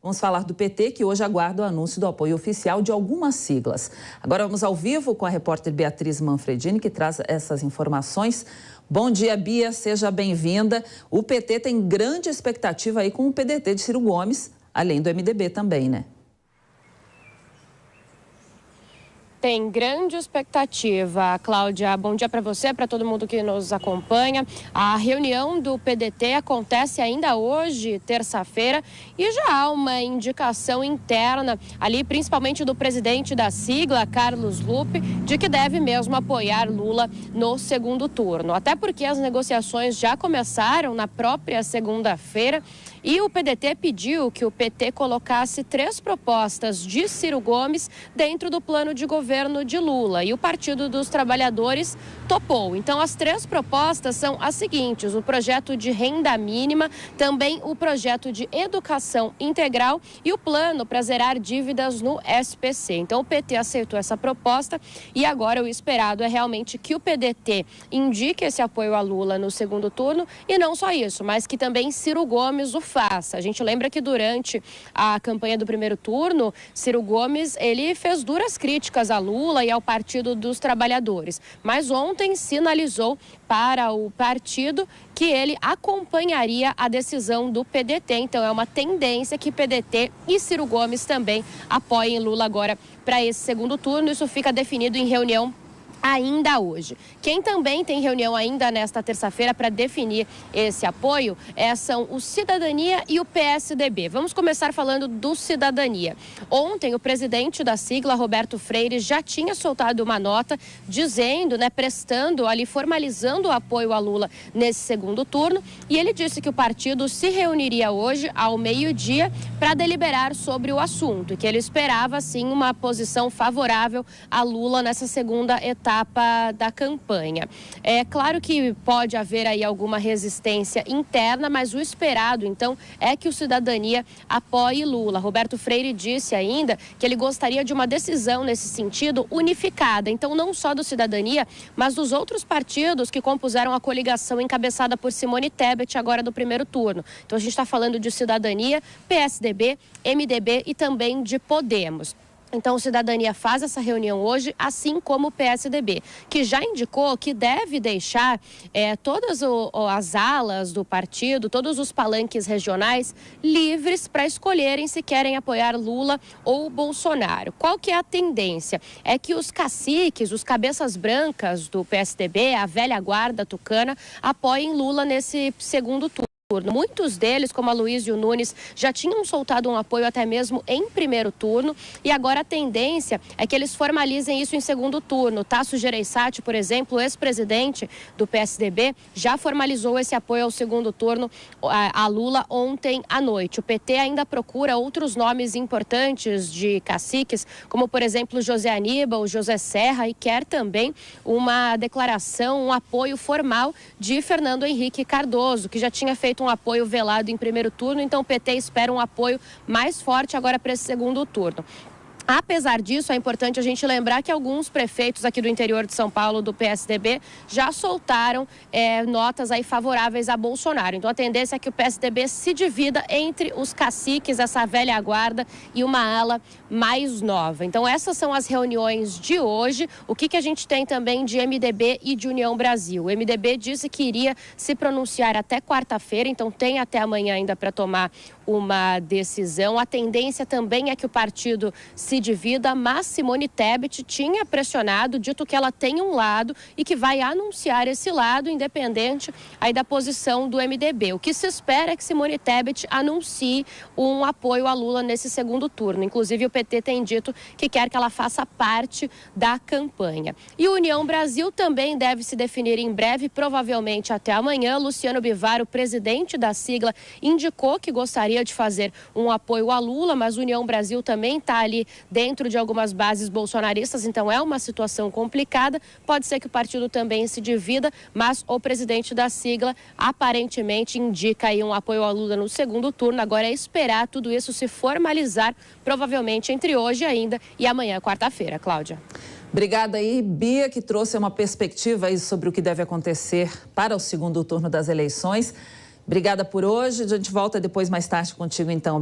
Vamos falar do PT, que hoje aguarda o anúncio do apoio oficial de algumas siglas. Agora vamos ao vivo com a repórter Beatriz Manfredini, que traz essas informações. Bom dia, Bia, seja bem-vinda. O PT tem grande expectativa aí com o PDT de Ciro Gomes, além do MDB também, né? Tem grande expectativa, Cláudia. Bom dia para você, para todo mundo que nos acompanha. A reunião do PDT acontece ainda hoje, terça-feira, e já há uma indicação interna ali, principalmente do presidente da sigla, Carlos Lupe, de que deve mesmo apoiar Lula no segundo turno. Até porque as negociações já começaram na própria segunda-feira e o PDT pediu que o PT colocasse 3 propostas de Ciro Gomes dentro do plano de governo de Lula. E o Partido dos Trabalhadores topou. Então, as 3 propostas são as seguintes: o projeto de renda mínima, também o projeto de educação integral e o plano para zerar dívidas no SPC. Então, o PT aceitou essa proposta e agora o esperado é realmente que o PDT indique esse apoio a Lula no segundo turno e não só isso, mas que também Ciro Gomes o faça. A gente lembra que durante a campanha do primeiro turno, Ciro Gomes, ele fez duras críticas a Lula e ao Partido dos Trabalhadores, mas ontem sinalizou para o partido que ele acompanharia a decisão do PDT. Então é uma tendência que PDT e Ciro Gomes também apoiem Lula agora para esse segundo turno. Isso fica definido em reunião ainda hoje. Quem também tem reunião ainda nesta terça-feira para definir esse apoio são o Cidadania e o PSDB. Vamos começar falando do Cidadania. Ontem, o presidente da sigla, Roberto Freire, já tinha soltado uma nota dizendo, prestando ali, formalizando o apoio a Lula nesse segundo turno, e ele disse que o partido se reuniria hoje ao meio-dia para deliberar sobre o assunto e que ele esperava, sim, uma posição favorável a Lula nessa segunda etapa da campanha. É claro que pode haver aí alguma resistência interna, mas o esperado, então, é que o Cidadania apoie Lula. Roberto Freire disse ainda que ele gostaria de uma decisão nesse sentido unificada, então não só do Cidadania, mas dos outros partidos que compuseram a coligação encabeçada por Simone Tebet agora do primeiro turno. Então a gente está falando de Cidadania, PSDB, MDB e também de Podemos. Então, o Cidadania faz essa reunião hoje, assim como o PSDB, que já indicou que deve deixar todas as alas do partido, todos os palanques regionais livres para escolherem se querem apoiar Lula ou Bolsonaro. Qual que é a tendência? É que os caciques, os cabeças brancas do PSDB, a velha guarda tucana, apoiem Lula nesse segundo turno. Muitos deles, como Aloysio Nunes, já tinham soltado um apoio até mesmo em primeiro turno e agora a tendência é que eles formalizem isso em segundo turno. Tasso Gereissati, por exemplo, ex-presidente do PSDB, já formalizou esse apoio ao segundo turno a Lula ontem à noite. O PT ainda procura outros nomes importantes de caciques, como por exemplo José Aníbal, José Serra, e quer também uma declaração, um apoio formal de Fernando Henrique Cardoso, que já tinha feito um apoio velado em primeiro turno, então o PT espera um apoio mais forte agora para esse segundo turno. Apesar disso, é importante a gente lembrar que alguns prefeitos aqui do interior de São Paulo, do PSDB, já soltaram notas aí favoráveis a Bolsonaro. Então, a tendência é que o PSDB se divida entre os caciques, essa velha guarda, e uma ala mais nova. Então, essas são as reuniões de hoje. O que a gente tem também de MDB e de União Brasil? O MDB disse que iria se pronunciar até quarta-feira, então tem até amanhã ainda para tomar uma decisão. A tendência também é que o partido se divida, mas Simone Tebet tinha pressionado, dito que ela tem um lado e que vai anunciar esse lado, independente aí da posição do MDB. O que se espera é que Simone Tebet anuncie um apoio a Lula nesse segundo turno. Inclusive, o PT tem dito que quer que ela faça parte da campanha. E o União Brasil também deve se definir em breve, provavelmente até amanhã. Luciano Bivar, o presidente da sigla, indicou que gostaria de fazer um apoio a Lula, mas o União Brasil também está ali dentro de algumas bases bolsonaristas, então é uma situação complicada. Pode ser que o partido também se divida, mas o presidente da sigla aparentemente indica aí um apoio a Lula no segundo turno. Agora é esperar tudo isso se formalizar, provavelmente entre hoje ainda e amanhã, quarta-feira. Cláudia. Obrigada aí, Bia, que trouxe uma perspectiva aí sobre o que deve acontecer para o segundo turno das eleições. Obrigada por hoje. A gente volta depois mais tarde contigo, então.